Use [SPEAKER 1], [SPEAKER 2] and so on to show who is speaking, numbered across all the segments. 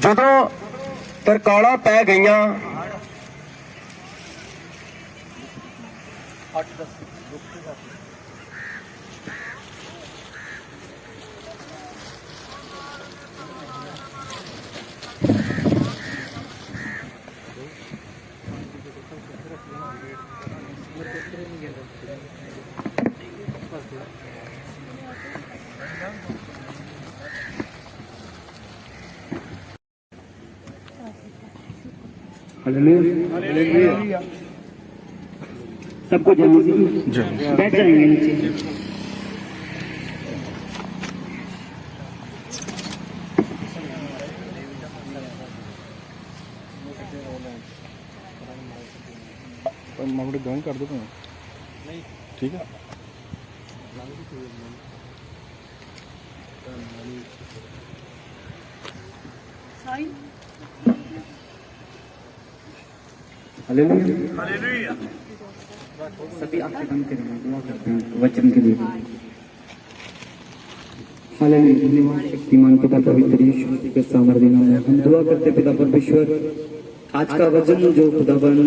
[SPEAKER 1] ਜਦੋਂ ਤਰਕਾਲਾਂ ਪੈ ਗਈਆਂ
[SPEAKER 2] हालेलुया। सबको जल्दी बैठ जाएंगे नीचे।
[SPEAKER 3] मामले ज्वाइन कर दो तुम, ठीक है।
[SPEAKER 2] हालेलुया। सभी आंखें बंद करेंगे, दुआ करते हैं वचन के लिए। हालेलुया। धन्यवाद शक्तिमान पिता पवित्र यीशु मसीह के सामर्थ्य नाम में हम दुआ करते पिता परमेश्वर, आज का वचन जो खुदावन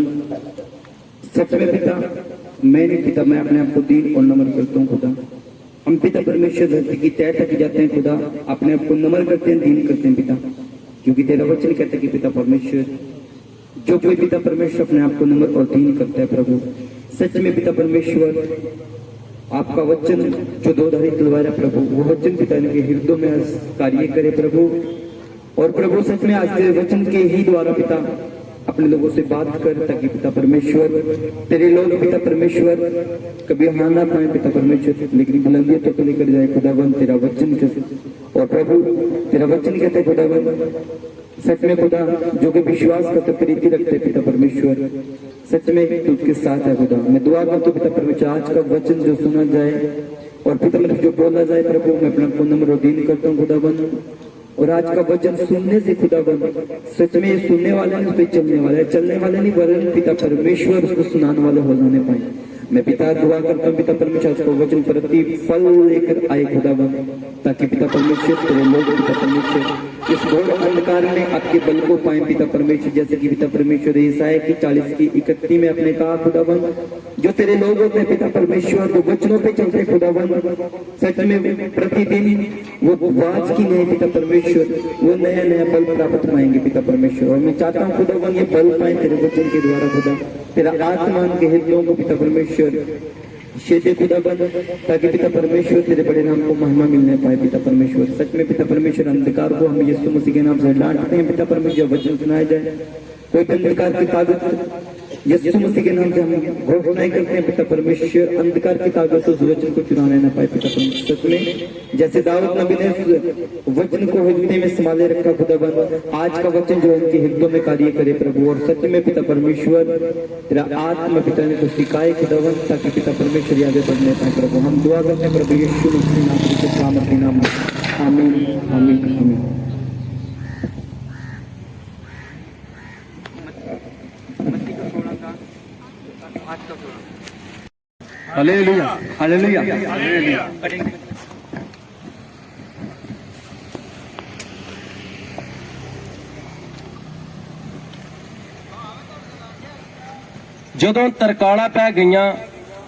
[SPEAKER 2] सच में पिता मैंने पिता मैं अपने आप को दीन और नम्र करता हूँ खुदा। हम पिता परमेश्वर धरती की तय तक जाते हैं खुदा, अपने आप को नम्र करते हैं, दीन करते हैं पिता, क्योंकि तेरा वचन कहता है कि पिता परमेश्वर जो कोई पिता परमेश्वर अपने आप को नम्र और दीन करता है प्रभु, सच में पिता परमेश्वर आपका वचन जो दो धारी तलवार है प्रभु, वो वचन पिता इनके हृदयों में कार्य करे प्रभु। और प्रभु सच में आज के वचन के ही द्वारा पिता अपने लोगों से बात कर, ताकि पिता परमेश्वर तेरे लोग पिता परमेश्वर कभी हार ना पाए पिता परमेश्वर, लेकिन बुलंदियों तक तो लेकर जाए खुदावन तेरा वचन कैसे। और प्रभु तेरा वचन कहते हैं खुदावन सच में खुदा जो कि विश्वास करते प्रीति रखते पिता परमेश्वर, सच में तुझके साथ है खुदा। मैं दुआ करता हूँ पिता परमेश्वर आज का वचन जो सुना जाए और पिता जो बोला जाए प्रभु, मैं अपना को नम्र और दीन करता हूँ खुदावन। और आज का वचन सुनने से खुदावन सच में ये सुनने वाले नहीं, उस पर चलने वाले है, चलने वाले नहीं वरन पिता परमेश्वर उसको सुनाने वाले हो जाने पाए। मैं पिता दुआ करता हूँ पिता परमेश्वर उसको वचन प्रति फल लेकर आए खुदावन, ताकि पिता परमेश्वर तेरे लोग पिता परमेश्वर इस घोर अंधकार में आपके बल को पाए पिता परमेश्वर, जैसे कि पिता परमेश्वर ईसाया की 40:31 में अपने कहा खुदावन, जो तेरे लोग होते हैं पिता परमेश्वर वो वचनों पे चलते खुदावन, सच में प्रतिदिन वो वाज की नए पिता परमेश्वर वो नया नया बल प्राप्त पाएंगे पिता परमेश्वर। और मैं चाहता हूँ खुदावन ये बल पाए तेरे वचन के द्वारा खुदा, तेरा आत्मा के हृदयों को पिता परमेश्वर शेदे खुदावन, ताकि पिता परमेश्वर तेरे बड़े नाम को महिमा मिलने पाए पिता परमेश्वर। सच में पिता परमेश्वर अंधकार को हम यीशु मसीह के नाम से डांटते हैं पिता परमेश्वर, वचन सुनाया जाए कोई अंधकार की ताकत यीशु मसीह के नाम से हम घोषणाएं करते हैं पिता परमेश्वर, अंधकार की ताकत उस वचन को चुराने न पाए पिता परमेश्वर। सच में जैसे दाऊद नबी ने वचन को हृदय में संभाले रखा खुदावन, आज का वचन जो उनके हृदयों में कार्य करे प्रभु। और सच में पिता परमेश्वर तेरा आत्मा पिता ने को सिखाए खुदावन, ताकि पिता परमेश्वर याद पढ़ने पाए प्रभु। हम दुआ करते हैं प्रभु यीशु मसीह नाम से सामर्थ्य नाम में, आमीन आमीन आमीन।
[SPEAKER 3] Hallelujah
[SPEAKER 2] hallelujah.
[SPEAKER 1] ਜਦੋਂ ਤਰਕਾਲਾਂ ਪੈ ਗਈਆਂ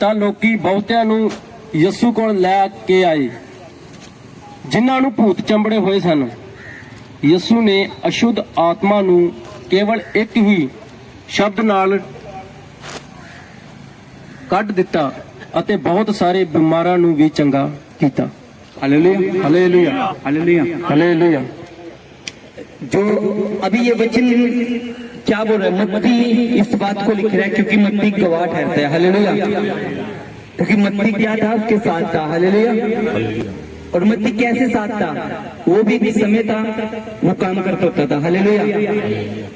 [SPEAKER 1] ਤਾਂ ਲੋਕੀ ਬਹੁਤਿਆਂ ਨੂੰ ਯਿਸੂ ਕੋਲ ਲੈ ਕੇ ਆਏ, ਜਿਨ੍ਹਾਂ ਨੂੰ ਭੂਤ ਚੰਬੜੇ ਹੋਏ ਸਨ। ਯਿਸੂ ਨੇ ਅਸ਼ੁੱਧ ਆਤਮਾ ਨੂੰ ਕੇਵਲ ਇੱਕ ਹੀ ਸ਼ਬਦ ਨਾਲ ਕੱਢ ਦਿੱਤਾ ਅਤੇ ਬਹੁਤ ਸਾਰੇ ਬਿਮਾਰਾਂ ਨੂੰ ਵੀ ਚੰਗਾ ਕੀਤਾ।
[SPEAKER 2] Hallelujah
[SPEAKER 1] hallelujah
[SPEAKER 2] hallelujah
[SPEAKER 1] hallelujah.
[SPEAKER 2] जो अभी ये वचन क्या बोल रहा है, मत्ती इस बात को लिख रहा है क्योंकि मत्ती गवाह ठहरता है। हालेलुया। क्योंकि मत्ती क्या था, उसके साथ था। हालेलुया। और मत्ती कैसे साथ था, वो भी समय था वो काम करता होता था। हालेलुया।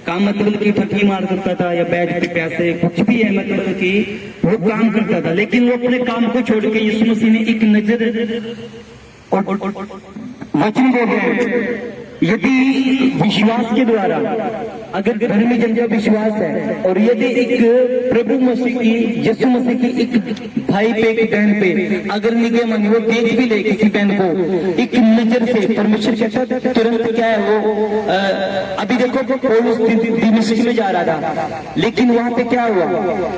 [SPEAKER 2] काम मतलब कि ठगी मार करता था या बैठ के पैसे कुछ भी है, मतलब कि वो काम करता था, लेकिन वो अपने काम को छोड़ के यीशु मसीह ने एक नजर और वचन बोल रहे हैं, यदि विश्वास के द्वारा अगर धर्मी जन का विश्वास है और यदि एक प्रभु मसीह की यीशु मसीह की एक भाई पे एक बहन पे अगर निगाह मानी वो देख भी ले किसी बहन को एक नजर से, परमेश्वर कहता तुरंत क्या है वो अभी देखो पौलुस दमिश्क में जा रहा था, लेकिन वहां पे क्या हुआ,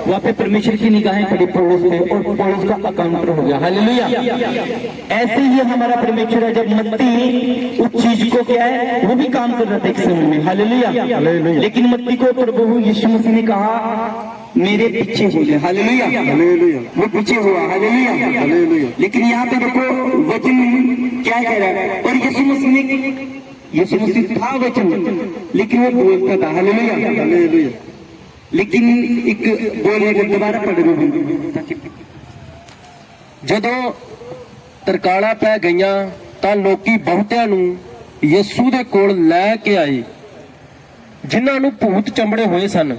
[SPEAKER 2] वहां पे परमेश्वर की निगाहें पड़ी पौलुस पे और पौलुस का अकाउंट हो गया। हालेलुया। ऐसे ही हमारा परमेश्वर है, जब मत्ती उस चीज को क्या है वो भी काम कर रहा था एक समय में। हालेलुया। लेकिन मत्ती को प्रभु यीशु मसीह ने कहा मेरे पीछे हो जाए। हालेलुया। वो पीछे हुआ। हालेलुया। लेकिन यहाँ पे देखो वचन क्या कह रहा है, और यीशु मसीह था वचन, लेकिन वो बोलता था। हालेलुया। लेकिन एक बोलने का दोबारा पढ़ रहे हैं,
[SPEAKER 1] ਜਦੋਂ ਤਰਕਾਲਾਂ ਪੈ ਗਈਆਂ ਤਾਂ ਲੋਕੀ ਬਹੁਤਿਆਂ ਨੂੰ ਯਿਸੂ ਦੇ ਕੋਲ ਲੈ ਕੇ ਆਏ, ਜਿਨ੍ਹਾਂ ਨੂੰ ਭੂਤ ਚੰਬੜੇ ਹੋਏ ਸਨ।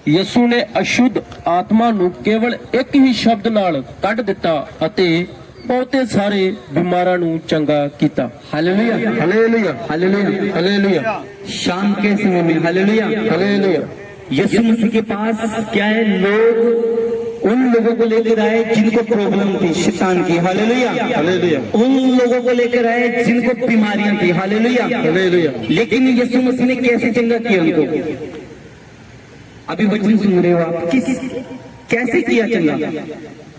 [SPEAKER 1] ਯਿਸੂ ਨੇ ਅਸ਼ੁੱਧ ਆਤਮਾ ਨੂੰ ਕੇਵਲ ਇੱਕ ਹੀ ਸ਼ਬਦ ਨਾਲ ਕੱਢ ਦਿੱਤਾ ਅਤੇ ਬਹੁਤੇ ਸਾਰੇ ਬਿਮਾਰਾਂ ਨੂੰ ਚੰਗਾ ਕੀਤਾ।
[SPEAKER 2] हालेलुया।
[SPEAKER 1] Hallelujah
[SPEAKER 2] hallelujah.
[SPEAKER 1] ਹਾਲੇਲੂਇਆ।
[SPEAKER 2] शाम के समय में हालेलुया।
[SPEAKER 1] ਹਾਲੇਲੂਇਆ।
[SPEAKER 2] यीशु मसीह के पास क्या है, लोग उन लोगों को लेकर आए जिनको प्रॉब्लम थी शैतान की। हालेलुया।
[SPEAKER 1] ਹਾਲੇਲੂਇਆ।
[SPEAKER 2] उन लोगों को लेकर आए जिनको बीमारियां थी। हालेलुया।
[SPEAKER 1] ਹਾਲੇਲੂਇਆ।
[SPEAKER 2] लेकिन यीशु मसीह ने कैसे चंगा किया उनको? अभी वचन सुन रहे हो आप, कैसे किया चंगा?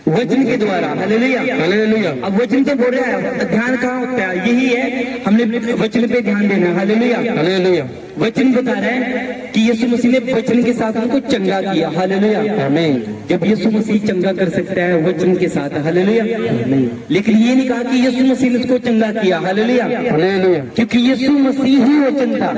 [SPEAKER 2] वचन के द्वारा। हालेलुया।
[SPEAKER 1] ਹਾਲੇਲੂਇਆ।
[SPEAKER 2] अब वचन तो बोल रहा है, ध्यान कहाँ होता है? यही है, हमने वचन पे ध्यान देना। हालेलुया।
[SPEAKER 1] ਹਾਲੇਲੂਇਆ।
[SPEAKER 2] वचन बता रहा है कि यीशु मसीह ने वचन के साथ उनको चंगा किया। हालेलुया।
[SPEAKER 1] ਆਮੀਨ।
[SPEAKER 2] जब यीशु मसीह चंगा कर सकता है वचन के साथ। हालेलुया। लेकिन ये नहीं कहा कि यीशु मसीह ने उसको चंगा किया। हालेलुया।
[SPEAKER 1] ਹਾਲੇਲੂਇਆ।
[SPEAKER 2] क्योंकि यीशु मसीह ही वचन था।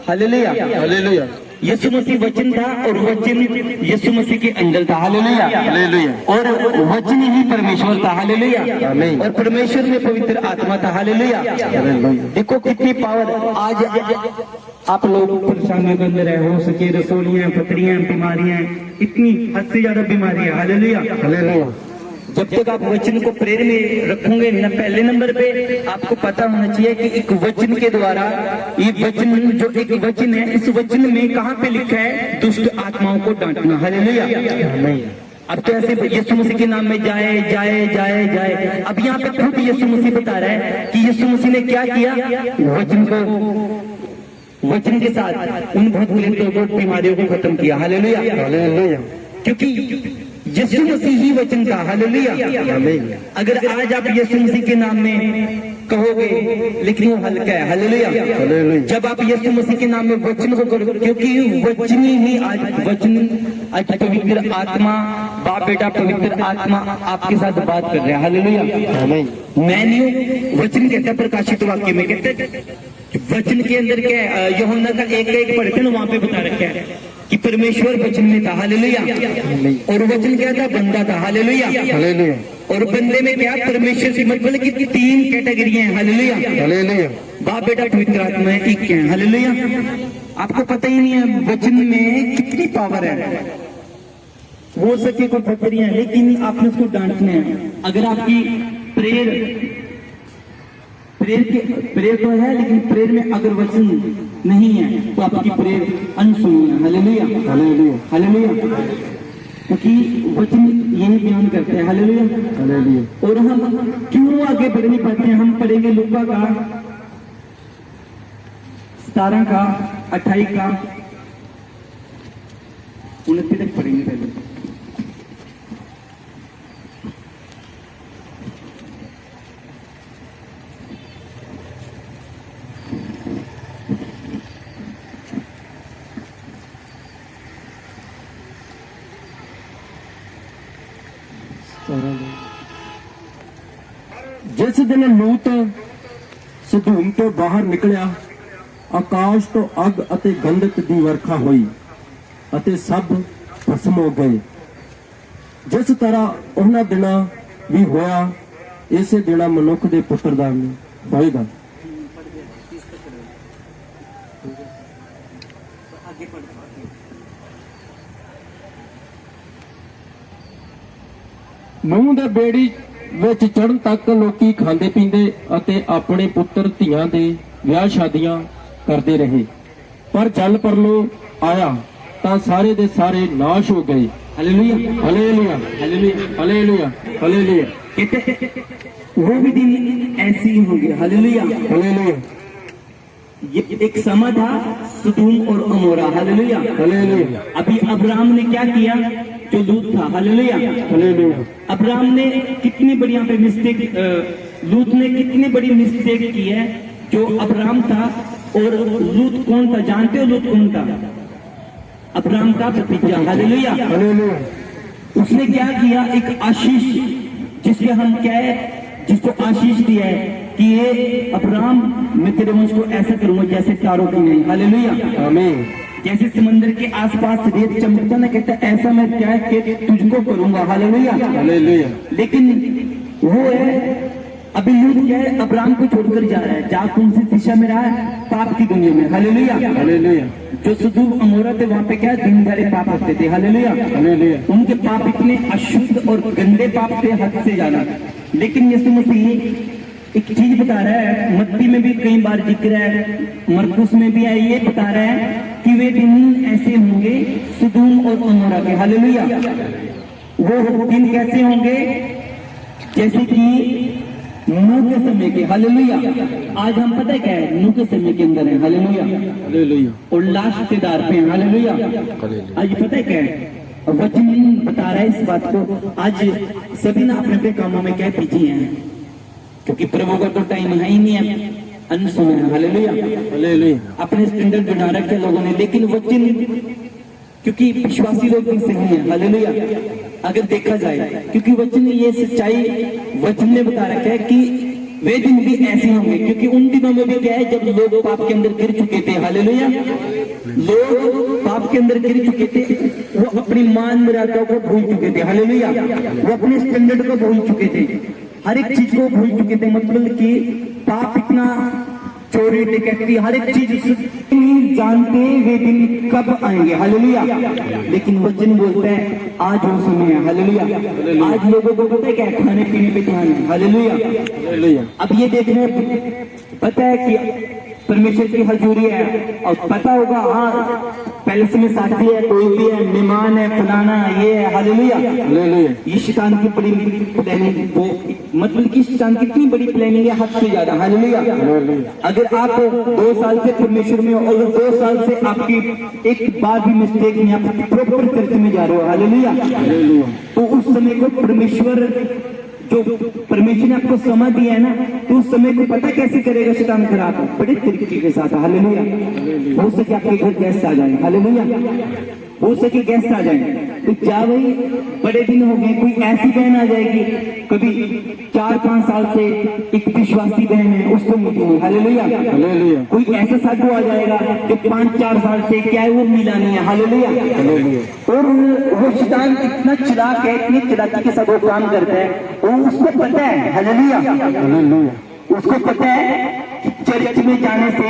[SPEAKER 2] हालेलुया।
[SPEAKER 1] ਹਾਲੇਲੂਇਆ।
[SPEAKER 2] यीशु मसीह वचन था और वचन यीशु मसीह के अंदर था। हालेलुया।
[SPEAKER 1] ਹਾਲੇਲੂਇਆ।
[SPEAKER 2] और वचन ही परमेश्वर था। हालेलुया।
[SPEAKER 1] आमीन।
[SPEAKER 2] और परमेश्वर में पवित्र आत्मा था। हालेलुया। देखो कितनी पावर। आज आप लोग परेशानियों के अंदर है, हो सके रसोलियां, पथरियां, बीमारियां, इतनी हद से ज्यादा बीमारियां। हालेलुया।
[SPEAKER 1] ਹਾਲੇਲੂਇਆ।
[SPEAKER 2] जब तक आप वचन को प्रेर में रखोगे ना, पहले नंबर पे आपको पता होना चाहिए कि एक वचन के द्वारा, ये वचन जो एक वचन है, इस वचन में कहाँ पे लिखा है दुष्ट आत्माओं को डांटना। हालेलुया। अब तो ऐसे यीशु मसीह के नाम में जाए जाए जाए जाए। अब यहाँ पे खुद यीशु मसीह बता रहा है कि यीशु मसीह ने क्या किया, वचन के साथ उन भूत प्रेतों को, बीमारियों को खत्म किया। हालेलुया।
[SPEAKER 1] ਹਾਲੇਲੂਇਆ।
[SPEAKER 2] क्योंकि यीशु मसीह ही वचन था। हालेलुया। अगर आज आप यीशु मसीह के नाम में कहोगे, लेकिन वो हल्का है। हालेलुया। जब आप यीशु मसीह के नाम में वचन को करोगे, क्योंकि वचन ही आज पवित्र आत्मा, बाप बेटा पवित्र आत्मा आपके साथ बात कर रहे हैं। हालेलुया। मैं नहीं हूँ, वचन कहता है प्रकाशित वाक्य में, कहते वचन के अंदर क्या है, यूहन्ना का एक पढ़ते ना, वहां पे बता रखा है कि परमेश्वर वचन में था। हालेलुया। और वचन क्या था, बंदा था। हालेलुया।
[SPEAKER 1] ਹਾਲੇਲੂਇਆ।
[SPEAKER 2] और बंदे में क्या, परमेश्वर की मतलब कि 3 कैटेगरी हैं। हालेलुया।
[SPEAKER 1] ਹਾਲੇਲੂਇਆ।
[SPEAKER 2] बाप बेटा पवित्र आत्मा है, एक है। हालेलुया। आपको पता ही नहीं है वचन में कितनी पावर है। हो सके कोई पथरियां, लेकिन आपने उसको डांटना है। अगर आपकी प्रेयर तो है, लेकिन प्रेयर में अगर वचन नहीं है तो आपकी प्रेयर अनसुनी है। हालेलुया।
[SPEAKER 1] ਹਾਲੇਲੂਇਆ।
[SPEAKER 2] हालेलुया। क्योंकि वचन यही बयान करते हैं। हालेलुया।
[SPEAKER 1] ਹਾਲੇਲੂਇਆ।
[SPEAKER 2] और हम क्यों आगे बढ़ नहीं पाते हैं? हम पढ़ेंगे लूका का 17 का 28 का 29 तक पढ़ेंगे पहले।
[SPEAKER 1] ਜਿਸ ਦਿਨ ਲੂਤ ਸਦੂਮ ਤੋਂ ਬਾਹਰ ਨਿਕਲਿਆ, ਆਕਾਸ਼ ਤੋਂ ਅੱਗ ਅਤੇ ਗੰਧਕ ਦੀ ਵਰਖਾ ਹੋਈ ਅਤੇ ਸਭ ਭਸਮ ਹੋ ਗਏ। ਜਿਸ ਤਰ੍ਹਾਂ ਉਹਨਾਂ ਦਿਨਾਂ ਵੀ ਹੋਇਆ, ਇਸੇ ਦਿਨਾਂ ਮਨੁੱਖ ਦੇ ਪੁੱਤਰ ਦਾ ਵੀ ਹੋਏਗਾ। ਨੂੰਹ ਦੇ ਬੇੜੀ ਵਿੱਚ ਚੜ੍ਹਨ ਤੱਕ ਲੋਕੀ ਖਾਂਦੇ ਪੀਂਦੇ ਅਤੇ ਆਪਣੇ ਪੁੱਤਰ ਧੀਆਂ ਦੇ ਵਿਆਹ ਸ਼ਾਦੀਆਂ ਕਰਦੇ ਰਹੇ, पर जल परलो आया तां सारे दे सारे नाश हो गए।
[SPEAKER 2] Hallelujah
[SPEAKER 1] hallelujah
[SPEAKER 2] hallelujah
[SPEAKER 1] hallelujah hallelujah
[SPEAKER 2] कहते वो भी दिन ऐसे ही होंगे। हालेलुया
[SPEAKER 1] हालेलुया
[SPEAKER 2] ये एक समय था सदोम और अमोरा। हालेलुया
[SPEAKER 1] हालेलुया
[SPEAKER 2] अभी अब्राहम ने क्या किया, जो लूत था। हालेलुया
[SPEAKER 1] हालेलुया
[SPEAKER 2] अब्राहम ने कितनी बड़ी यहाँ पे मिस्टेक, लूत ने कितनी बड़ी मिस्टेक की है। जो अब्राहम था और लूत कौन था, जानते हो लूत कौन था? अब्राहम का भतीजा। हालेलुया
[SPEAKER 1] हालेलुया
[SPEAKER 2] उसने क्या किया, एक आशीष जिसके हम क्या है, जिसको आशीष दिया है कि ये अब्राहम मैं तेरे वंश को ऐसा करूंगा जैसे तारों की नहीं। हालेलुया
[SPEAKER 1] आमीन
[SPEAKER 2] जैसे समंदर के आसपास रेत चमकता ना, कहता ऐसा मैं क्या है कि तुझको करूंगा। हालेलुया
[SPEAKER 1] हालेलुया
[SPEAKER 2] लेकिन वो है अभी लूत क्या है, अब्राहम को छोड़कर जा रहा है, जा कौन सी दिशा में रहा है, पाप की दुनिया में। हालेलुया
[SPEAKER 1] हालेलुया
[SPEAKER 2] जो सदोम अमोरा थे वहां पे क्या दिन भरे पाप होते थे। हालेलुया
[SPEAKER 1] हालेलुया
[SPEAKER 2] उनके पाप इतने अशुद्ध और गंदे पाप थे, हद से ज्यादा। लेकिन यीशु मसीह एक चीज बता रहा है, मत्ती में भी कई बार जिक्र है, मरकुस में भी है, ये बता रहा है कि वे दिन ऐसे होंगे सदोम और अमोरा के। हालेलुया वो दिन कैसे होंगे, जैसे कि नूह के समय के। हालेलुया आज हम पता है क्या है, नूह के समय के अंदर है। हालेलुया
[SPEAKER 1] हालेलुया
[SPEAKER 2] और लास्ट के दार पे। हालेलुया आज पता है क्या है, वचन बता रहा है इस बात को। आज सभी ना अपने अपने कामों में क्या बिजी हैं, क्योंकि प्रभु का तो टाइम है ही नहीं है, अनसुना है। हालेलुया
[SPEAKER 1] हालेलुया
[SPEAKER 2] अपने स्टैंडर्ड बना रखे लोगों ने, लेकिन वचन क्योंकि विश्वासी लोग भी सही है। हालेलुया अगर देखा जाए, क्योंकि वचन ये सच्चाई वचन ने बता रखा है कि वे दिन भी ऐसे होंगे, क्योंकि उन दिनों में भी क्या है, जब लोग पाप के अंदर गिर चुके थे। हालेलुया लोग पाप के अंदर गिर चुके थे, वो अपनी मान मर्यादाओं को भूल चुके थे। हालेलुया वो अपने स्टैंडर्ड को भूल चुके थे, हर एक चीज को भूल चुके थे। मतलब कि पाप इतना चोरी डकैती हर एक चीज नहीं जानते वे दिन कब आएंगे। हालेलुया लेकिन वचन बोलता है आज वो समय है। हालेलुया आज लोगों को पता है क्या, खाने पीने पे ध्यान है। हालेलुया
[SPEAKER 1] हालेलुया
[SPEAKER 2] अब ये देखने पता है कि परमेश्वर की हजूरी है, और पता होगा हाँ पैलेस में साथी है, कोई भी है, मेहमान है, फलाना ये है। हालेलुया
[SPEAKER 1] हालेलुया
[SPEAKER 2] ये शैतान की बड़ी प्लानिंग, वो मतलब कि शैतान की इतनी बड़ी प्लानिंग है, हद से ज्यादा। हालेलुया अगर आप 2 साल से परमेश्वर में हो और 2 साल से आपकी एक बार भी मिस्टेक नहीं, आप प्रॉपर चर्च में जा रहे हो। हालेलुया तो उस समय को परमेश्वर, जो परमेश्वर ने आपको समय दिया है ना, तो उस समय को पता कैसे करेगा शैतान खराब, बड़े तरीके के साथ। हालेलुया हो सके आपके घर गेस्ट आ जाए। हालेलुया हो सके गेस्ट आ जाए तो क्या भाई बड़े दिन हो गए, कोई ऐसी बहन आ जाएगी, कभी 4-5 साल से एक विश्वासी बहन है उसको मिली नहीं। हालेलुया
[SPEAKER 1] हालेलुया
[SPEAKER 2] कोई ऐसा साधु आ जाएगा जो 5-4 साल से क्या है वो मिला नहीं है। हालेलुया और वो शैतान इतना चिराक है, इतनी चिराकी के साथ वो काम करता है, वो उसको पता है। हालेलुया
[SPEAKER 1] हालेलुया
[SPEAKER 2] उसको पता है कि चर्च में जाने से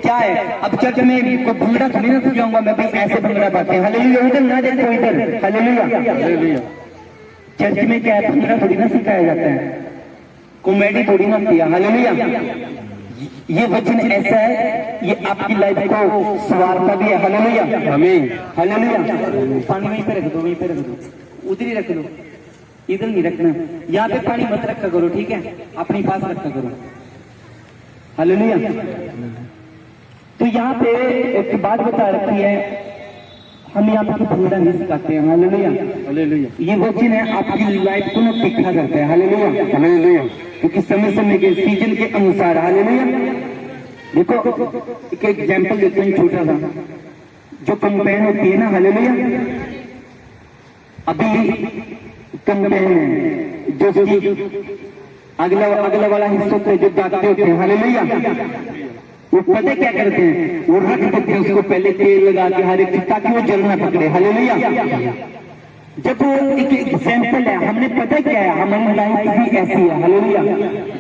[SPEAKER 2] क्या है, अब चर्च में कोई भंगड़ा थोड़ी ना सिखाऊंगा मैं, भाई ऐसे भंगड़ा पाते हैं। हालेलुया इधर ना देखो इधर। हालेलुया
[SPEAKER 1] हालेलुया
[SPEAKER 2] चर्च में क्या है, भंगड़ा थोड़ी ना सिखाया जाता है, कॉमेडी थोड़ी ना होती है। हालेलुया ये वचन ऐसा है, ये आपकी लाइफ को संवारता भी है। हालेलुया
[SPEAKER 1] आमीन
[SPEAKER 2] हालेलुया पानी वहीं पे रख दो, वहीं पे रख दो, उधर ही रख लो, इधर नहीं रखना। यहाँ पे पानी मत रखा करो, ठीक है, अपने पास रखा करो। हालेलुया तो यहाँ पे एक बात बता रखी है, हम यहाँ पे भंगड़ा नहीं सिखाते हैं। हालेलुया
[SPEAKER 1] हालेलुया
[SPEAKER 2] ये वचन है आपकी लाइफ को ना तीखा करता है। हालेलुया
[SPEAKER 1] हालेलुया
[SPEAKER 2] क्योंकि समय समय के सीजन के अनुसार। हालेलुया देखो एक एग्जाम्पल देते हैं छोटा सा, जो कंपेन होती है ना। हालेलुया अभी कंपेन है जो अगला वाला हिस्सा होता है, जो दांते होते हैं। हालेलुया वो पता क्या करते हैं, वो रख देते हैं उसको पहले तेल लगा के हर एक चीज, ताकि वो जल ना पकड़े। हालेलुया जब वो एक एग्जाम्पल है, हमने पता क्या है, हमारी लाइफ भी ऐसी है। हालेलुया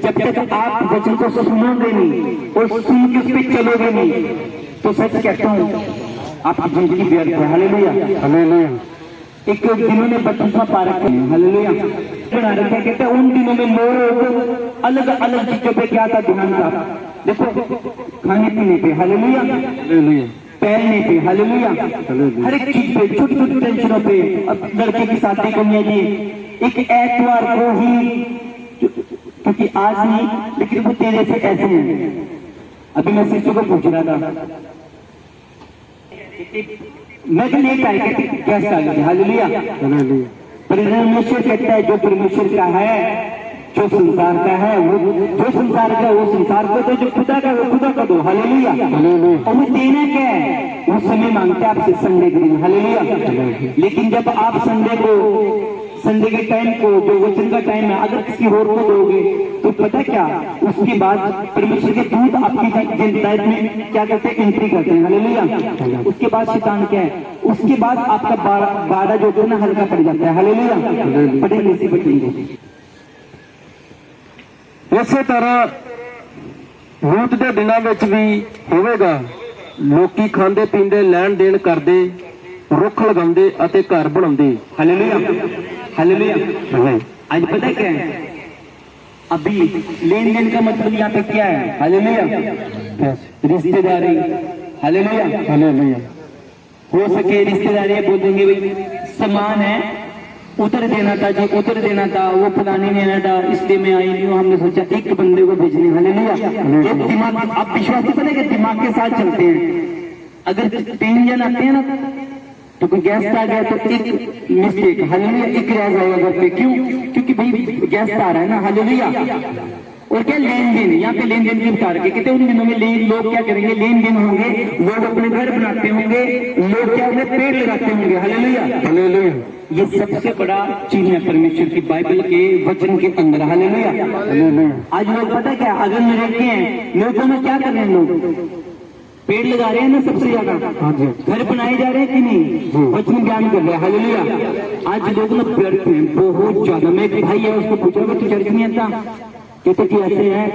[SPEAKER 2] जब तक आप वचन को सुनोगे नहीं और सुन के उस पर चलोगे नहीं, तो सच कहता हूँ आपकी जिंदगी व्यर्थ है। हालेलुया
[SPEAKER 1] हालेलुया
[SPEAKER 2] एक दिनों में बपतिस्मा पा रखे हैं। हालेलुया बना रखा, कहते हैं उन दिनों में लोग अलग अलग चीजों पे क्या था ध्यान था, देखो खाने पीने पे। हालेलुया
[SPEAKER 1] हालेलुया
[SPEAKER 2] पहलने पे, हालेलुया, हर एक चीज पे, छोटी छोटी टेंशनों पे। अब लड़के की शादी करनी है जी, एक एतवार को ही, क्योंकि आज नहीं, लेकिन वो तेरे से ऐसे हैं। अभी मैं सिस्टर को पूछ रहा था, मैं तो लेट आया, गेस्ट आ गए, हालेलुया। परमेश्वर कहता है जो परमेश्वर का है, जो संसार का है वो, जो संसार का वो संसार को दो, जो खुदा का वो खुदा का दो, हालेलुया। और वो देना क्या है, वो समय मांगता है आपसे संडे के दिन, हालेलुया। लेकिन जब आप संडे के टाइम को, जो वचन का टाइम है, अगर किसी और को दोगे तो पता क्या, उसके बाद परमेश्वर के दूत आपकी लाइफ में क्या करते हैं, एंट्री करते हैं, हालेलुया। उसके बाद शैतान क्या है, उसके बाद आपका बाड़ा जो है ना हल्का पड़ जाता है, हालेलुया। पढ़ेंगे इसी बचेंगे।
[SPEAKER 1] ਇਸੇ ਤਰ੍ਹਾਂ ਲੂਤ ਦੇ ਦਿਨਾਂ ਵਿੱਚ ਵੀ ਹੋਵੇਗਾ। ਲੋਕੀ ਖਾਂਦੇ ਪੀਂਦੇ, ਲੈਣ ਦੇਣ ਕਰਦੇ, रुख लगाते ਅਤੇ घर बनाते।
[SPEAKER 2] Hallelujah, hallelujah. आज पता क्या है, अभी लेन देन का मतलब यहाँ पे क्या है, हालेलुया, रिश्तेदारी, हालेलुया,
[SPEAKER 1] हालेलुया।
[SPEAKER 2] हो सके रिश्तेदारी बोल देंगे भाई सामान है, उतर देना था जी, उतर देना था, वो फलाने देना था, इसलिए मैं आई नहीं हूँ। हमने सोचा एक बंदे को भेजने, हालेलुया। एक दिमाग, आप विश्वास पता है कि दिमाग के साथ चलते हैं। अगर 3 जन आते हैं ना, तो कोई गेस्ट आ गया तो एक मिस्टेक, हालेलुया, एक रह जाएगा घर पे। क्यों? क्योंकि भाई गेस्ट आ रहा है ना, हालेलुया। और क्या लेन देन, यहाँ पे लेन देन की बता रखे, कहते उन दिनों में लोग क्या करेंगे, लेन देन होंगे, लोग अपने घर बनाते होंगे, लोग क्या होंगे, पेड़ लगाते होंगे, हालेलुया,
[SPEAKER 1] हालेलुया।
[SPEAKER 2] ये सबसे बड़ा चीज है परमेश्वर की बाइबल के वचन के अंदर, हालेलुया,
[SPEAKER 1] हालेलुया।
[SPEAKER 2] आज लोग पता क्या, अगर में रहते हैं लोगों में क्या कर रहे हैं, लोग पेड़ लगा रहे हैं ना सबसे ज्यादा, घर बनाए जा रहे हैं कि नहीं, वचन ज्ञान कर रहे हैं, हालेलुया। आज लोग ना व्यर्थ हैं बहुत ज्यादा। मैं एक भाई है, उसको पूछा तू चर्च नहीं आता, कहते कि ऐसे है,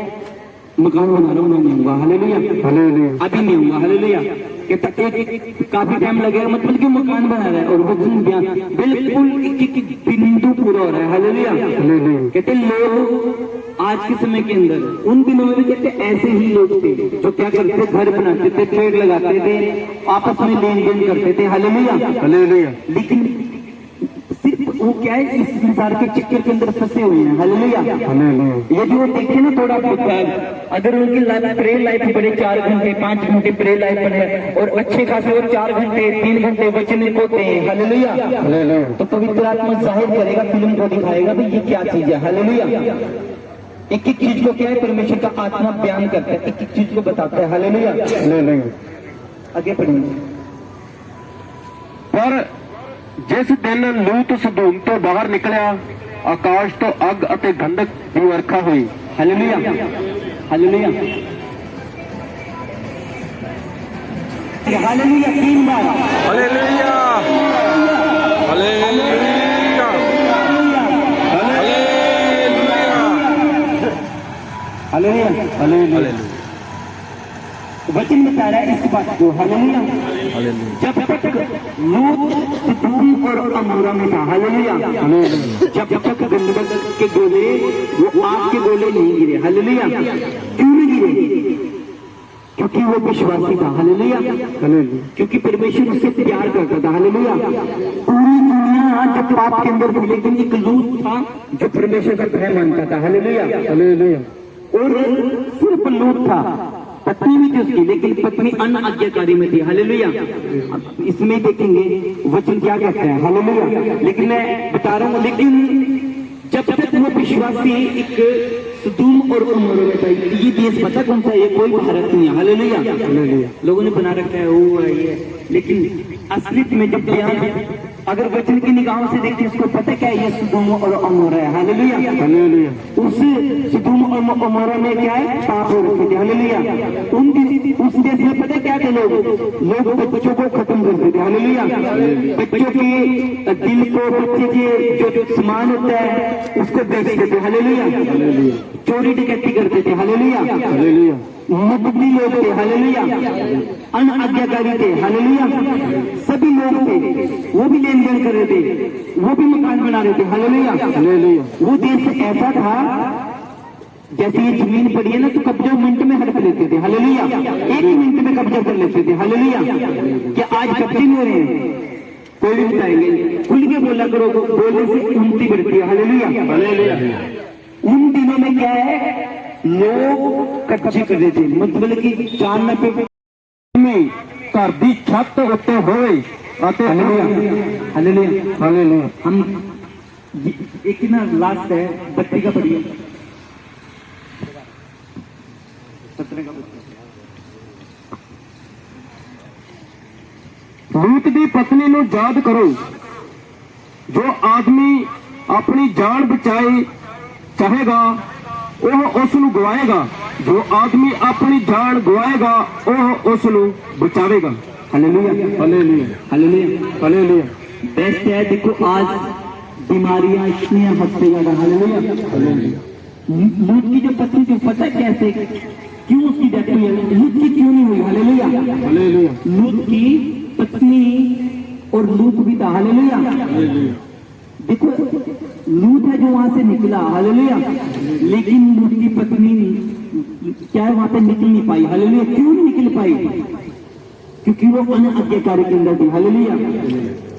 [SPEAKER 2] मकान बना रहा हूँ, मैं नहीं होगा, हालेलुया,
[SPEAKER 1] हालेलुया।
[SPEAKER 2] अभी नहीं होगा, हालेलुया। कहता एक काफी टाइम लगेगा, मतलब कि मकान बना रहा है और वचन ज्ञान बिल्कुल एक बिंदु पूरा हो रहा है, हालेलुया,
[SPEAKER 1] हालेलुया।
[SPEAKER 2] कहते लोग आज के समय के अंदर, उन दिनों में भी कहते ऐसे ही लोग थे जो क्या करते थे, घर बनाते थे, पेड़ लगाते थे, आपस में लेन देन करते थे, हालेलुया,
[SPEAKER 1] हालेलुया।
[SPEAKER 2] लेकिन सिर्फ वो क्या है, इस संसार के चक्कर के अंदर फंसे हुए हैं, हालेलुया,
[SPEAKER 1] हालेलुया।
[SPEAKER 2] यदि वो देखे ना थोड़ा अगर उनकी लाइफ, प्रेयर लाइफ बड़े 4 घंटे 5 घंटे प्रेयर लाइफ बने और अच्छे खासे और 4 घंटे 3 घंटे वचन होते हैं, हालेलुया,
[SPEAKER 1] हालेलुया।
[SPEAKER 2] तो पवित्र आत्मा जाहिर करेगा, फिल्म को दिखाएगा भाई ये क्या चीज है, हालेलुया। एक एक चीज को क्या है, परमेश्वर का आत्मा बयान करता है, एक एक चीज को बताता है, हालेलुया,
[SPEAKER 1] हालेलुया।
[SPEAKER 2] आगे पढ़ेंगे।
[SPEAKER 1] पर जिस दिन लूत सदूम तो बाहर निकलिया, आकाश तो अग ਅਤੇ गंधक की वर्षा हुई,
[SPEAKER 2] हालेलुया, हालेलुया, हालेलुया 3 बार,
[SPEAKER 3] हालेलुया, हालेलुया,
[SPEAKER 2] हालेलुया, हालेलुया। वचन बता रहा है इस बात को, हालेलुया। जब तक लूत सदूम और अमोरा में था, हालेलुया, जब तक गंधक के गोले, वो आग के गोले नहीं गिरे, हालेलुया। क्यों नहीं गिरे? क्योंकि वो विश्वासी था, हालेलुया, क्योंकि परमेश्वर उससे प्यार करता था, हालेलुया। पूरी दुनिया जब पाप के अंदर थी, लेकिन एक लूत था जो परमेश्वर का भय मानता था, हालेलुया,
[SPEAKER 1] हालेलुया।
[SPEAKER 2] और सिर्फ लूत था, पत्नी भी थी उसकी, लेकिन पत्नी अनआज्ञाकारी में थी, हालेलुया। इसमें देखेंगे वचन क्या कहता है, हालेलुया। लेकिन मैं बता रहा हूँ, लेकिन जब तक वो विश्वासी एक सदूम और अमोरा में था, ये देश पता कौन सा है, ये कोई भारत नहीं है, हालेलुया, हालेलुया। लोगों ने बना रखा है वो है ये, लेकिन असलियत में जब बयान अगर वचन की निगाहों से देखते इसको पता क्या है, ये सदूम और अमोरा है, हालेलुया,
[SPEAKER 1] हालेलुया।
[SPEAKER 2] उस सदूम और अमोरा में क्या है, पाप हो रखे थे, हालेलुया। उस देश में पता क्या थे, लोग बच्चों को खत्म करते थे, हालेलुया। बच्चों के दिल को, बच्चे के जो सामान होता है उसको बेच देते, हालेलुया। चोरी डकैती करते थे, हालेलुया,
[SPEAKER 1] हालेलुया।
[SPEAKER 2] मुकदमी लोग थे, हालेलुया, अनआज्ञाकारी थे, हालेलुया। सभी लोग थे, वो भी लेन देन कर रहे थे, वो भी मकान बना रहे थे, हालेलुया,
[SPEAKER 1] हालेलुया।
[SPEAKER 2] वो देश ऐसा था जैसे ये जमीन पड़ी है ना तो कब्जा मिनट में हड़प लेते थे, हालेलुया। एक ही मिनट में कब्जा कर लेते थे, हालेलुया। क्या आज कब्जे नहीं हो रहे हैं? कोई भी बताएंगे, खुल के बोला करो, बोलने से उन्नति बढ़ती है, हालेलुया। उन दिनों में क्या है, लोग कब्जे कर रहे थे, मतलब कि 4 नफे
[SPEAKER 1] में घर की छत उत्ते होए ਅਤੇ
[SPEAKER 2] हालेलुया। हम एक ना लास्ट है बत्ती का पढ़िए,
[SPEAKER 1] लूत की पत्नी ਨੂੰ याद करो, जो आदमी अपनी जान बचाए चाहेगा वह उस ਨੂੰ गवाएगा, जो आदमी अपनी जान गवाएगा वह उस ਨੂੰ बचावेगा।
[SPEAKER 2] Hallelujah, hallelujah, hallelujah, hallelujah. Best है, देखो आज बीमारियां इतनी हद से ज्यादा, हालेलुया। लूत की जो पत्नी थी, पता है कैसे, क्यों उसकी डेथ हुई? लूत की क्यों नहीं हुई? Hallelujah, hallelujah. लूत की पत्नी और लूत भी था, हालेलुया। देखो लूत है जो वहां से निकला, हालेलुया, लेकिन लूत की पत्नी क्या वहां पे निकल नहीं पाई, हालेलुया। क्यों नहीं निकल पाई? क्योंकि वो अनाज्ञाकारी के अंदर थी, हालेलुया।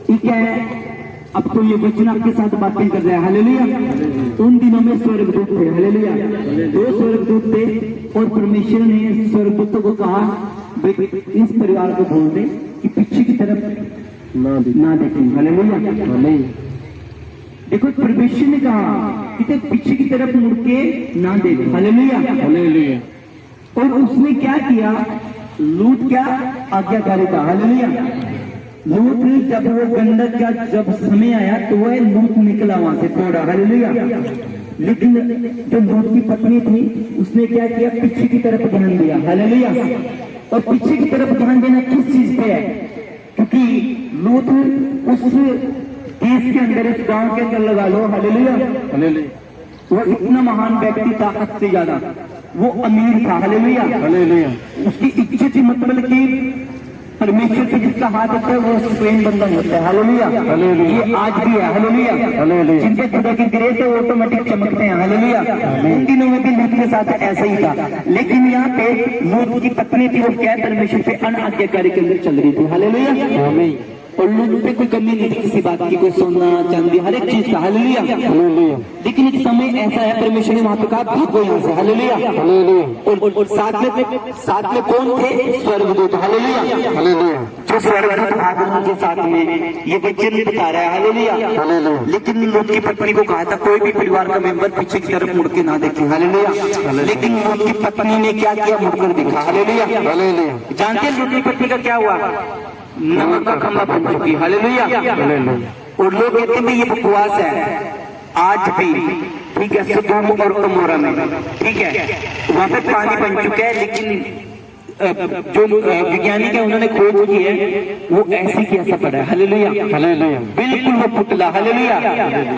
[SPEAKER 2] ठीक है, अब तो ये वचन आपके साथ बातें कर रहा है, हालेलुया। उन दिनों में स्वर्गदूत थे, हालेलुया। 2 स्वर्गदूत थे और परमेश्वर ने स्वर्गदूतों को कहा इस परिवार को बोल दे कि पीछे की तरफ ना देखें, हालेलुया। देखो परमेश्वर ने कहा कि पीछे की तरफ मुड़ के ना देखें, हालेलुया, हालेलुया। और उसने क्या किया? लूत क्या आज्ञाकारी था, हालेलुया। लूत जब वो गंडक का जब समय आया तो वह लूत निकला वहां से थोड़ा, हालेलुया। लेकिन जो लूत की पत्नी थी उसने क्या किया? पीछे की तरफ ध्यान दिया, हालेलुया। और पीछे की तरफ ध्यान देना किस चीज पे है? क्योंकि लूत उस देश के अंदर, इस गांव के अंदर लगा लो, हालेलुया, हालेलुया, वो इतना महान व्यक्ति था, हद से ज्यादा वो अमीर था, हालेलुया, हालेलुया। उसकी इज्जत, मतलब कि परमेश्वर के जिसका हाथ होता है वो स्वयं बंधन होता है, हालेलुया, हालेलुया। ये आज भी है, हालेलुया, हालेलुया। जिनके खुदा की ग्रेस है वो ऑटोमेटिक चमकते हैं, हालेलुया। उन दिनों में भी लूत के साथ ऐसा ही था, लेकिन यहाँ पे लूत की पत्नी थी, वो क्या परमेश्वर के अनाज्ञाकारी के अंदर चल रही थी, हालेलुया। और लूत पे कोई कमी नहीं थी किसी बात की, कोई सोना चांदी हर एक चीज का, हालेलुया, हालेलुया। लेकिन एक समय ऐसा है परमेश्वर ने वहां पे कहा भागो यहाँ से, हालेलुया, हालेलुया। और साथ में कौन थे? स्वर्गदूत, हालेलुया, हालेलुया। जो स्वर्गदूत भागने के साथ में ये वचन बता रहा है, हालेलुया, हालेलुया। लेकिन लूत की पत्नी को कहा था कोई भी परिवार का मेंबर पीछे की तरफ मुड़ के ना देखे, हालेलुया। लेकिन लूत की पत्नी ने क्या किया? मुड़कर देखा, हालेलुया, हालेलुया। जानते हैं लूत की पत्नी का क्या हुआ? नमक का खंभा बन चुकी, हालेलुया, हालेलुया। और लोग कहते हैं ये बकवास है आज भी, ठीक है, सदोम और गमोरा में, ठीक है, वहां पे पानी बन चुका है, लेकिन जो वैज्ञानिक है उन्होंने खोज की है वो ऐसे की ऐसा पड़ा है, हालेलुया, हालेलुया। बिल्कुल वो पुतला, हालेलुया।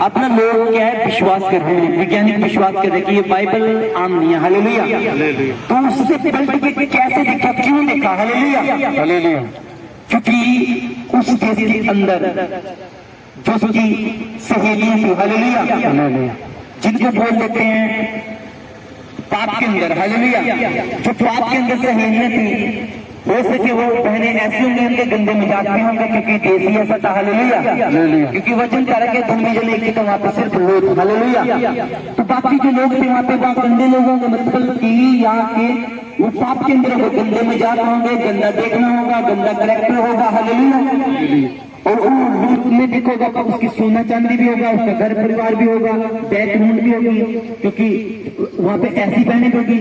[SPEAKER 2] अपना लोग क्या है? विश्वास कर रहे हैं, वैज्ञानिक विश्वास कर रहे हैं कि ये बाइबल आम नहीं है, हालेलुया, हालेलुया। तो उससे पलट के कैसे देखा? क्यों देखा? Hallelujah, hallelujah. क्योंकि उस देश के अंदर जो उसकी सहेलियां थी, हालेलुया, हालेलुया, जिनको बोल देते हैं पाप के अंदर, हालेलुया, जो पाप के अंदर सहेलियां थी, हो सके वो बहने ऐसे होंगे, उनके गंदे मजाक भी होंगे, क्योंकि देश ही ऐसा था, हालेलुया, हालेलुया। क्योंकि वचन कर के धन में जो लेके तो वहां पर सिर्फ वो, हालेलुया। तो बाकी जो लोग थे वहां पे वहां गंदे लोग होंगे, मतलब कि यहाँ के वो पाप के अंदर होंगे, गंदे मजाक होंगे, गंदा देखना होगा, गंदा करेक्टर होगा, हालेलुया। और लूत में देखोगा तो उसकी सोना चांदी भी होगा, उसका घर परिवार भी होगा, बैकग्राउंड भी होगी, क्योंकि वहां पे ऐसी बहनें होगी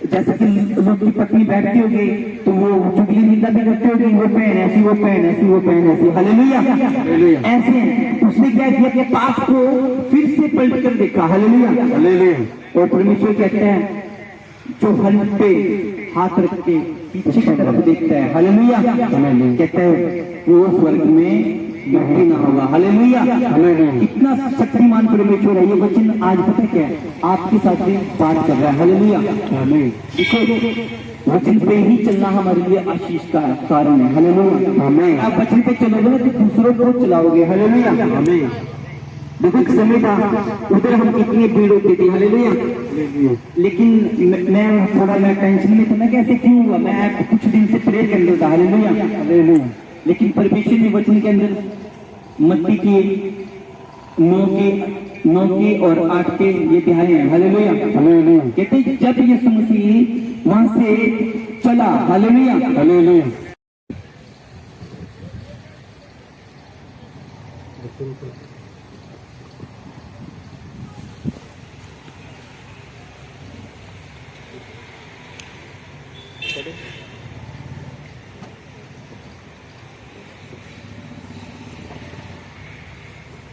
[SPEAKER 2] जैसे कि लूत की पत्नी बैठती होगी तो वो चुगली निंदा भी करती होगी, वो पहन ऐसी, वो पहन ऐसी, वो पहन ऐसी, हालेलुया, ऐसे। उसने क्या किया कि पाप को फिर से पलट कर देखा, हालेलुया, हालेलुया। और परमेश्वर कहते हैं जो हल पे हाथ रख के पीछे की तरफ देखता है, हालेलुया, कहता है वो स्वर्ग में नहीं ना होगा, हालेलुया, हालेलुया। इतना शक्तिमान परमेश्वर है। ये वचन आज पता क्या है? आपके साथ भी बात कर रहा है, हालेलुया। देखो वचन पे ही चलना हमारे लिए आशीष का कारण है, हालेलुया। आप वचन पे चलोगे तो दूसरों को चलाओगे, हालेलुया। देखो एक समय था उधर हम कितनी भीड़ होती थी, हालेलुया। लेकिन मैं थोड़ा मैं टेंशन में था, मैं कैसे क्यों हुआ, मैं कुछ दिन से प्रेयर कर रहा था, हालेलुया। लेकिन परमेश्वर ने वचन के अंदर मत्ती की 9 और 8 के ये अध्याय है, हालेलुया। कहते जब यीशु मसीह वहां से चला, हालेलुया।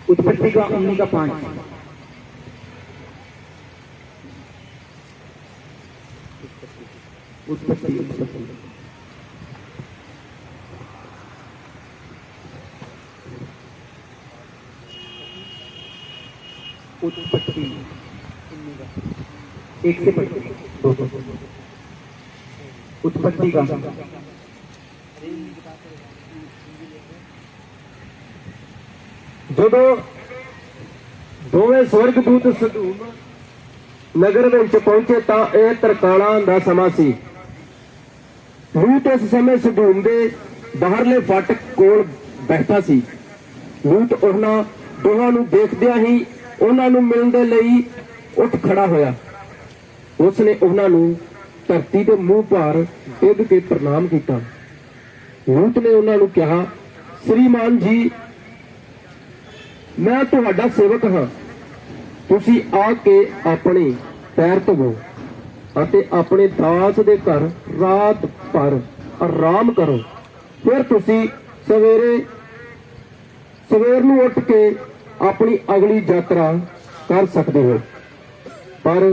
[SPEAKER 2] उत्पत्ति का 19 का 5। उत्पत्ति एक से पढ़ते उत्पत्ति का
[SPEAKER 1] ਜਦੋਂ ਦੋਵੇਂ ਸਵਰਗਦੂਤ ਸਦੂਮ ਨਗਰ ਵਿੱਚ ਪਹੁੰਚੇ ਤਾਂ ਇਹ ਤਰਕਾਲਾਂ ਦਾ ਸਮਾਂ ਸੀ। ਲੂਤ ਇਸ ਸਮੇਂ ਸਦੂਮ ਦੇ ਬਾਹਰਲੇ ਫਾਟਕ ਕੋਲ ਬੈਠਾ ਸੀ। ਲੂਤ ਉਹਨਾਂ ਦੋਹਾਂ ਨੂੰ ਦੇਖਦਿਆਂ ਹੀ ਉਹਨਾਂ ਨੂੰ ਮਿਲਣ ਦੇ ਲਈ ਉੱਠ ਖੜਾ ਹੋਇਆ। ਉਸਨੇ ਉਹਨਾਂ ਨੂੰ ਧਰਤੀ ਦੇ ਮੂੰਹ ਭਾਰ ਡਿੱਗ ਕੇ ਪ੍ਰਣਾਮ ਕੀਤਾ। ਲੂਤ ਨੇ ਉਹਨਾਂ ਨੂੰ ਕਿਹਾ, श्रीमान जी, मैं तुहाडा सेवक हाँ, तुसी आके अपने पैर धोवो अते अपने दास दे घर रात भर आराम करो, फिर तुसी सवेर नूं उठ के अपनी अगली यात्रा कर सकते हो। पर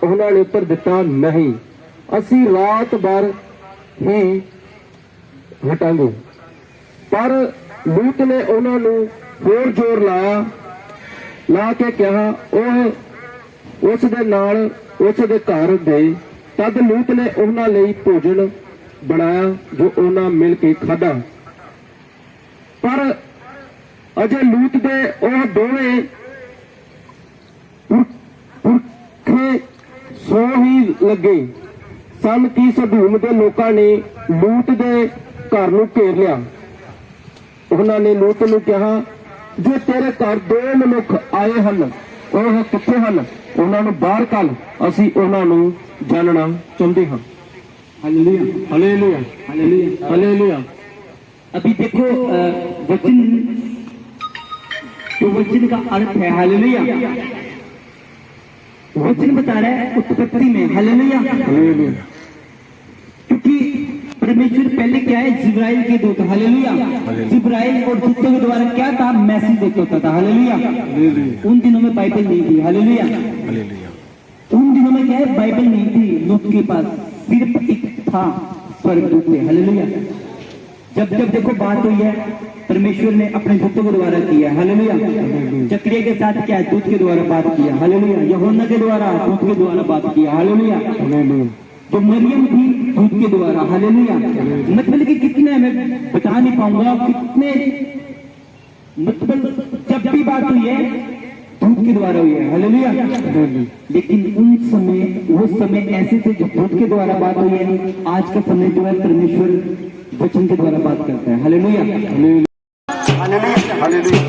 [SPEAKER 1] उन्होंने उत्तर दिता, नहीं, असी रात भर ही हटांगे। पर लूत ने उन्होंने होर जोर ला के कहा, उस दे नाल उस दे घर गए। तद लूत ने उन्हां लई भोजन बनाया जो उन्हां मिल के खाधा। पर अजे लूत दे ओह दोवें पुरखे सो ही लगे सन कि सदूम दे लोकां ने लूत दे घर नूं घेर लिया। उन्होंने लूत नूं कहा, जो तेरे घर दो मनुख आए हैं वह कित्थे हैं, उन्होंने बाहर कल, असी उन्होंने जानना चाहते हैं।
[SPEAKER 2] Hallelujah,
[SPEAKER 1] hallelujah,
[SPEAKER 2] hallelujah,
[SPEAKER 1] hallelujah.
[SPEAKER 2] अभी देखो वचन, तो वचन का अर्थ है, हालेलुया। वचन बता रहा है उत्पत्ति में, हालेलुया,
[SPEAKER 1] हालेलुया।
[SPEAKER 2] क्योंकि परमेश्वर पहले क्या है, जिब्राइल के दूत, हालेलुया। जिब्राइल और दूतों के द्वारा क्या था, मैसेज देता होता था, हालेलुया। उन दिनों में बाइबल नहीं थी, हालेलुया। उन दिनों में क्या है, बाइबल नहीं थी लूत के पास, सिर्फ एक था स्वर्गदूत, हालेलुया। जब जब देखो बात हुई है, परमेश्वर ने अपने दूतों के द्वारा किया, हालेलुया। जकरिया के साथ क्या है, दूत के द्वारा बात किया, हालेलुया। यूहन्ना के द्वारा दूत के द्वारा बात किया, हालेलुया। जो मरियम थी दूध के द्वारा, हालेलुया। मतलब कि कितने मैं बता नहीं पाऊंगा, कितने मतलब जब भी बात हुई है दूध के द्वारा हुई है, हालेलुया। लेकिन उन समय, वो समय ऐसे थे जो दूध के द्वारा बात हुई है। आज का समय जो है परमेश्वर वचन के द्वारा बात करता है, हालेलुया, हालेलुया, हालेलुया।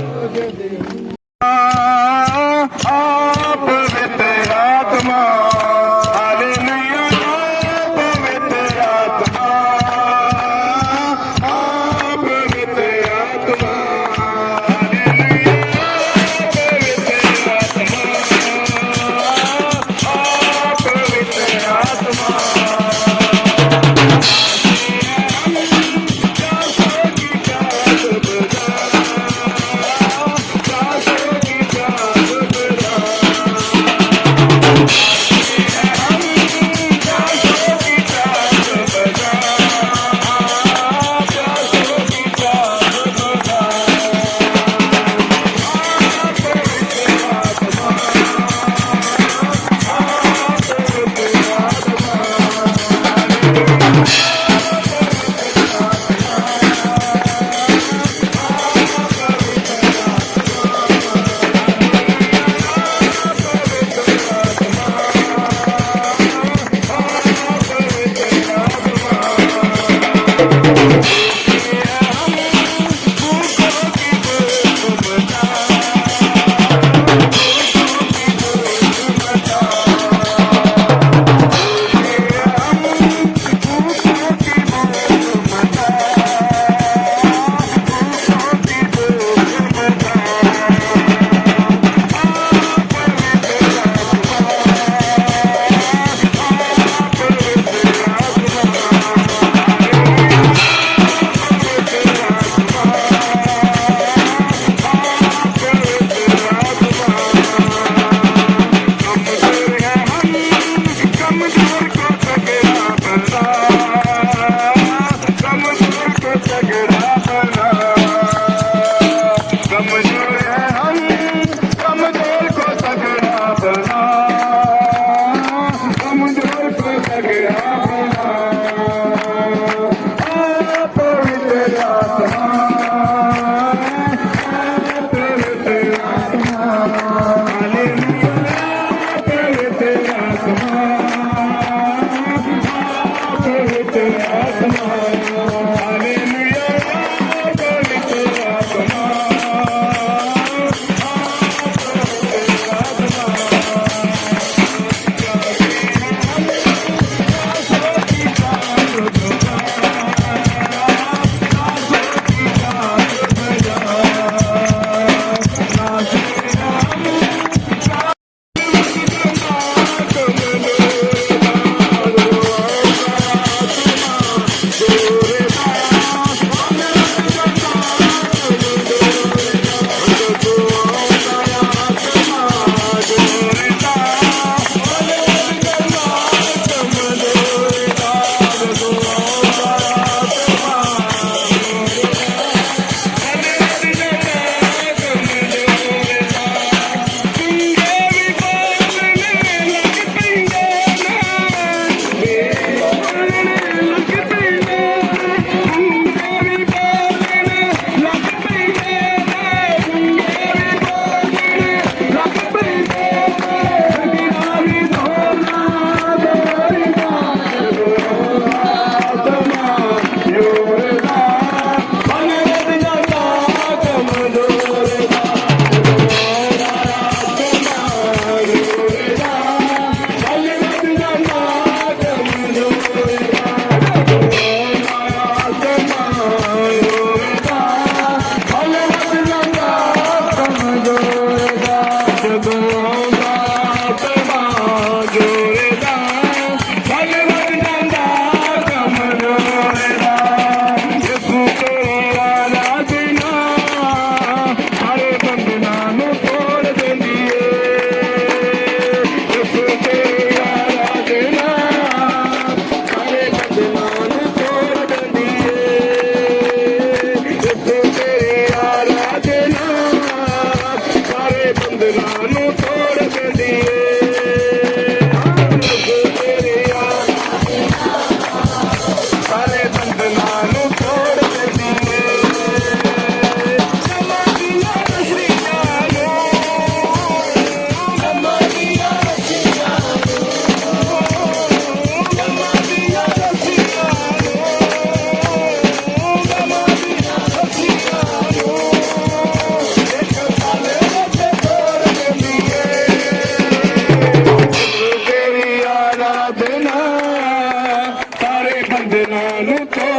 [SPEAKER 4] तेरी आराधना सारे बंधना तोड़